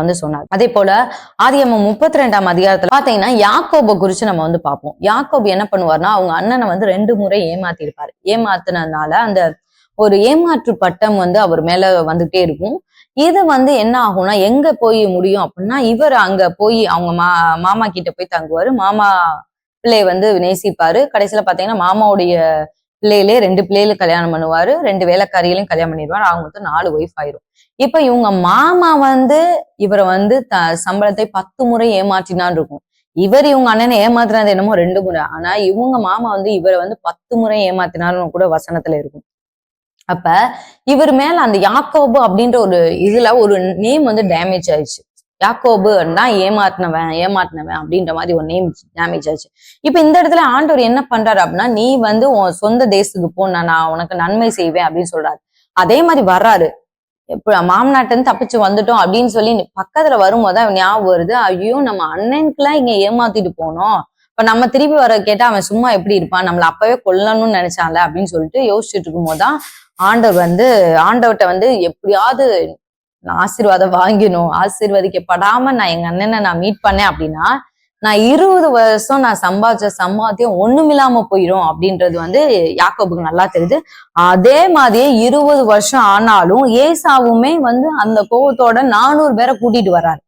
வந்து சொன்னார். அதே போல ஆதியாகமம் 32ஆம் அதிகாரத்துல பாத்தீங்கன்னா யாக்கோபை குறிச்சு நம்ம வந்து பார்ப்போம். யாக்கோபு என்ன பண்ணுவார்னா அவங்க அண்ணனை வந்து 2 முறை ஏமாத்திருப்பாரு. ஏமாத்தினதுனால அந்த ஒரு ஏமாற்று பட்டம் வந்து அவர் மேல வந்துட்டே இருக்கும். இது வந்து என்ன ஆகும்னா எங்க போய் முடியும் அப்படின்னா இவர் அங்க போய் அவங்க மாமா கிட்ட போய் தங்குவாரு. மாமா பிள்ளைய வந்து நேசிப்பாரு. கடைசியில பாத்தீங்கன்னா மாமாவுடைய பிள்ளையிலே 2 பிள்ளைகளை கல்யாணம் பண்ணுவாரு. 2 வேலைக்காரிகளையும் கல்யாணம் பண்ணிடுவாரு. அவங்க வந்து 4 ஒய்ஃப் ஆயிரும். இப்ப இவங்க மாமா வந்து இவரை வந்து சம்பளத்தை 10 முறை ஏமாற்றினான்னு இருக்கும். இவங்க அண்ணனை ஏமாத்தினது என்னமோ 2 முறை. ஆனா இவங்க மாமா வந்து இவரை வந்து 10 முறை ஏமாத்தினாருன்னு கூட வசனத்துல இருக்கும். அப்ப இவர் மேல அந்த யாக்கோபு அப்படின்ற ஒரு இதுல ஒரு நேம் வந்து டேமேஜ் ஆயிடுச்சு. யாக்கோபு தான் ஏமாத்தினவன் அப்படின்ற மாதிரி ஒரு நேம் டேமேஜ் ஆச்சு. இப்ப இந்த இடத்துல ஆண்டவர் என்ன பண்றாரு அப்படின்னா நீ வந்து உன் சொந்த தேசத்துக்கு போ, நான் உனக்கு நன்மை செய்வேன் அப்படின்னு சொல்றாரு. அதே மாதிரி வர்றாரு. இப்ப மாமனாட்டு இருந்து தப்பிச்சு வந்துட்டோம் அப்படின்னு சொல்லி பக்கத்துல வரும்போதுதான் ஞாபகம் வருது, ஐயோ நம்ம அண்ணனுக்குலாம் இங்க ஏமாத்திட்டு போனோம், இப்ப நம்ம திருப்பி வர கேட்டா அவன் சும்மா எப்படி இருப்பான், நம்மள அப்பவே கொல்லணும்னு நினைச்சான்ல அப்படின்னு சொல்லிட்டு யோசிச்சுட்டு இருக்கும் போதுதான் ஆண்டவர்கிட்ட வந்து எப்படியாவது நான் ஆசீர்வாதம் வாங்கினோம், ஆசீர்வதிக்கப்படாம நான் எங்க அண்ணனை நான் மீட் பண்ணேன் அப்படின்னா நான் 20 வருஷம் நான் சம்பாதிச்ச சம்பாத்தியம் ஒண்ணுமில்லாம போயிரும் அப்படின்றது வந்து யாக்கோபுக்கு நல்லா தெரியுது. அதே மாதிரியே 20 வருஷம் ஆனாலும் ஏசாவுமே வந்து அந்த கோவத்தோட 400 பேரை கூட்டிட்டு வர்றாரு.